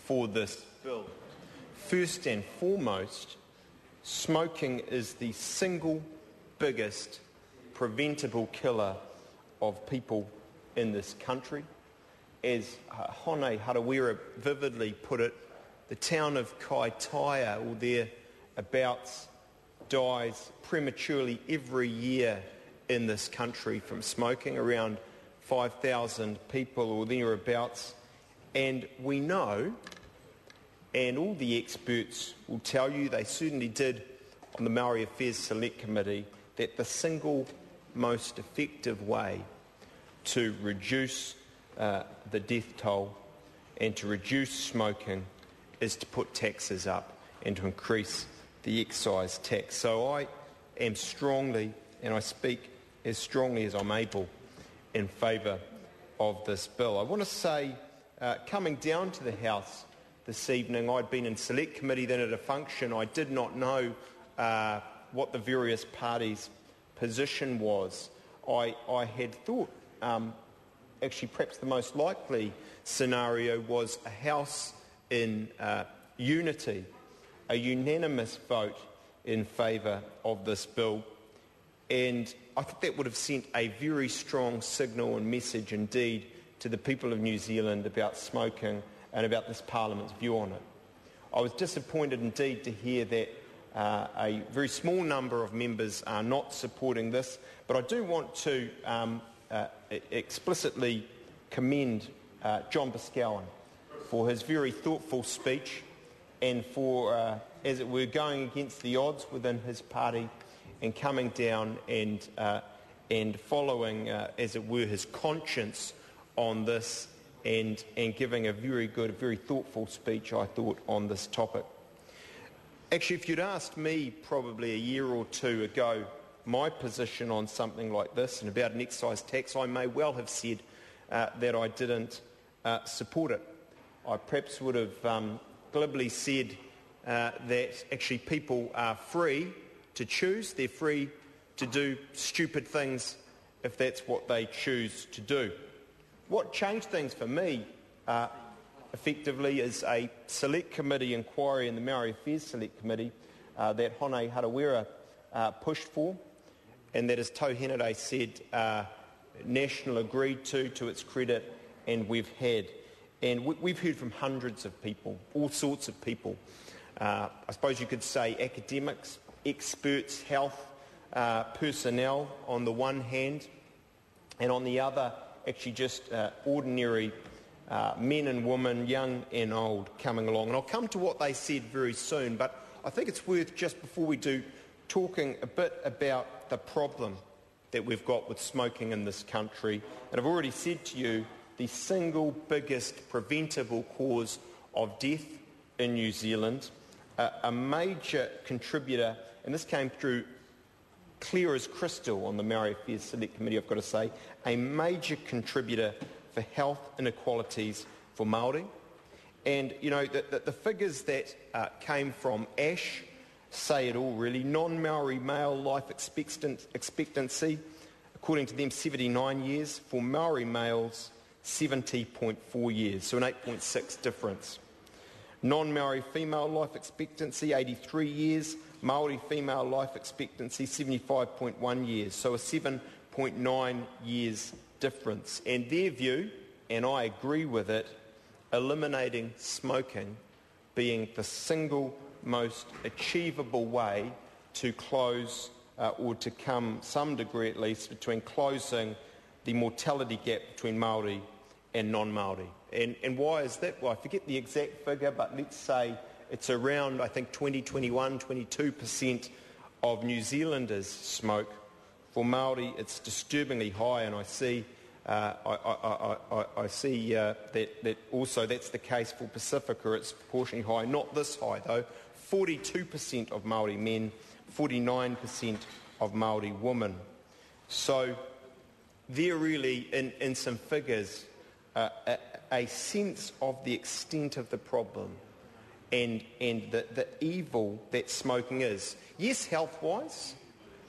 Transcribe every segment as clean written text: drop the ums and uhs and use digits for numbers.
for this bill. First and foremost, smoking is the single biggest preventable killer of people in this country. As Hone Harawira vividly put it, the town of Kaitaia or thereabouts dies prematurely every year in this country from smoking, around 5,000 people or thereabouts. And we know, and all the experts will tell you, they certainly did on the Maori Affairs Select Committee, that the single most effective way to reduce the death toll and to reduce smoking is to put taxes up and to increase the excise tax. So I am strongly, and I speak as strongly as I'm able, in favour of this bill. I want to say, coming down to the House this evening, I'd been in Select Committee, then at a function. I did not know what the various parties' position was. I had thought, actually perhaps the most likely scenario was a House in unity, a unanimous vote in favour of this bill. And I think that would have sent a very strong signal and message indeed to the people of New Zealand about smoking and about this Parliament's view on it. I was disappointed indeed to hear that a very small number of members are not supporting this, but I do want to explicitly commend John Boscawen for his very thoughtful speech and for, as it were, going against the odds within his party and coming down and following, as it were, his conscience on this and giving a very good, very thoughtful speech, I thought, on this topic. Actually, if you'd asked me probably a year or two ago my position on something like this and about an excise tax, I may well have said that I didn't support it. I perhaps would have glibly said that actually people are free to choose. They're free to do stupid things if that's what they choose to do. What changed things for me effectively is a Select Committee inquiry in the Maori Affairs Select Committee that Hone Harawira pushed for, and that, as Tau Henare said, National agreed to its credit, and we've had. And we've heard from hundreds of people, all sorts of people. I suppose you could say academics, experts, health personnel on the one hand, and on the other, actually just ordinary men and women, young and old, coming along. And I'll come to what they said very soon, but I think it's worth, just before we do, talking a bit about the problem that we've got with smoking in this country. And I've already said to you, the single biggest preventable cause of death in New Zealand, a major contributor, and this came through clear as crystal on the Maori Affairs Select Committee, I've got to say, a major contributor for health inequalities for Māori. And, you know, the figures that came from ASH say it all, really. Non-Maori male life expectancy, according to them, 79 years. For Maori males, 70.4 years, so an 8.6 difference. Non-Maori female life expectancy, 83 years. Māori female life expectancy, 75.1 years, so a 7.9 years difference. And their view, and I agree with it, eliminating smoking being the single most achievable way to close, or to come some degree at least, between closing the mortality gap between Māori and non-Māori. And why is that? Well, I forget the exact figure, but let's say it's around, I think, 22% of New Zealanders smoke. For Māori, it's disturbingly high, and I see that also that's the case for Pacifica. It's proportionally high, not this high though. 42% of Māori men, 49% of Māori women. So there really, in some figures, a sense of the extent of the problem and the evil that smoking is. Yes, health-wise,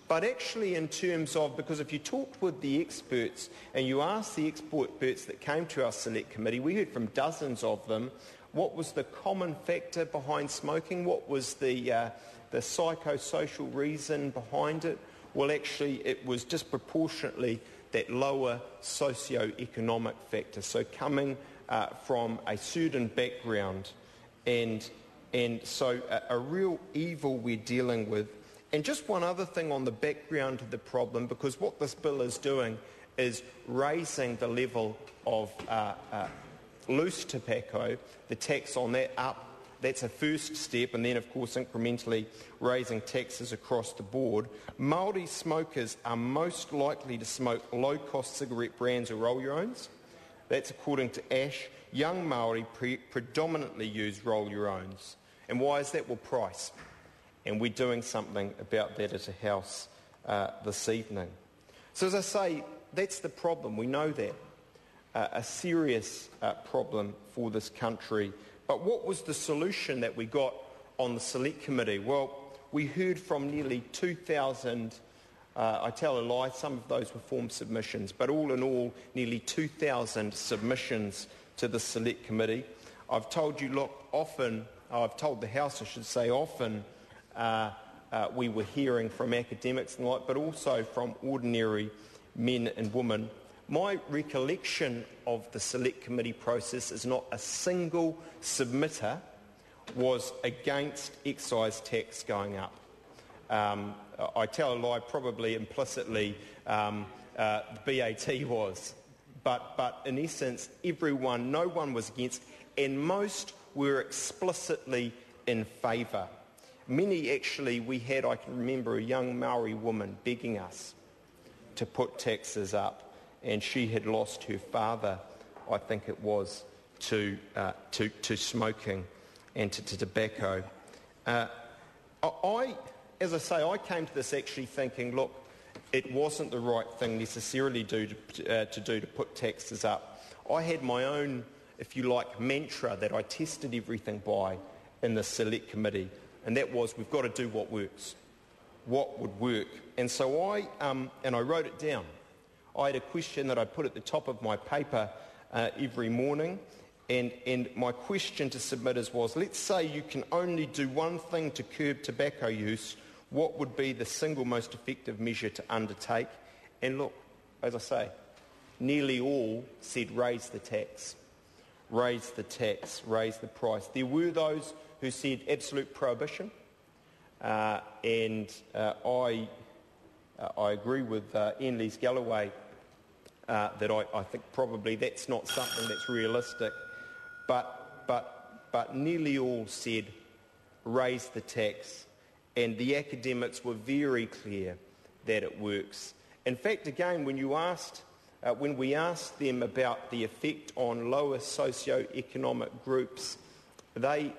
but actually in terms of, because if you talked with the experts and you asked the experts that came to our Select Committee, we heard from dozens of them What was the common factor behind smoking? What was the psychosocial reason behind it? Well, actually, it was disproportionately that lower socio-economic factor. So coming from a certain background, and so a real evil we're dealing with. And just one other thing on the background of the problem, because what this bill is doing is raising the level of loose tobacco, the tax on that up. That's a first step, and then of course incrementally raising taxes across the board. Māori smokers are most likely to smoke low-cost cigarette brands or roll-your-owns. That's according to ASH. Young Māori predominantly use roll-your-owns. And why is that? Well, price. And we're doing something about that as a house this evening. So as I say, that's the problem. We know that. A serious problem for this country. But what was the solution that we got on the Select Committee? Well, we heard from nearly 2,000, I tell a lie, some of those were form submissions, but all in all, nearly 2,000 submissions to the Select Committee. I've told you, look, I've told the House, I should say, often we were hearing from academics and the like, but also from ordinary men and women. My recollection of the Select Committee process is not a single submitter was against excise tax going up. I tell a lie, probably implicitly the BAT was. But in essence, everyone, no one was against, and most were explicitly in favour. Many actually, I can remember a young Maori woman begging us to put taxes up. And she had lost her father, I think it was, to smoking and to tobacco. As I say, I came to this actually thinking, look, it wasn't the right thing necessarily to put taxes up. I had my own, if you like, mantra that I tested everything by in the Select Committee, and that was, we've got to do what works. What would work? And so I wrote it down. I had a question that I put at the top of my paper every morning, and my question to submitters was, let's say you can only do one thing to curb tobacco use, what would be the single most effective measure to undertake? And look, as I say, nearly all said raise the tax, raise the tax, raise the price. There were those who said absolute prohibition, and I agree with Ian Lees-Galloway that I think probably that's not something that's realistic, but nearly all said raise the tax, and the academics were very clear that it works. In fact, again, when we asked them about the effect on lower socio-economic groups, they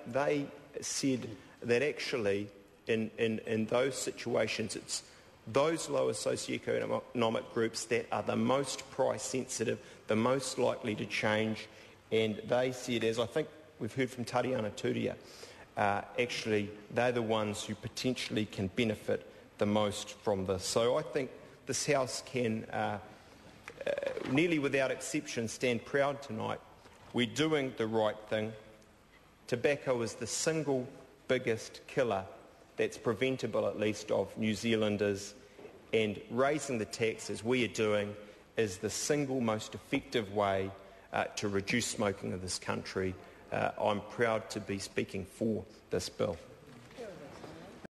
said that actually in those situations it's those lower socioeconomic groups that are the most price sensitive, the most likely to change, and they said, as I think we've heard from Tariana Turia, actually they're the ones who potentially can benefit the most from this. So I think this House can, nearly without exception, stand proud tonight. We're doing the right thing. Tobacco is the single biggest killer that's preventable, at least, of New Zealanders, and raising the tax, as we are doing, is the single most effective way to reduce smoking in this country. I'm proud to be speaking for this bill.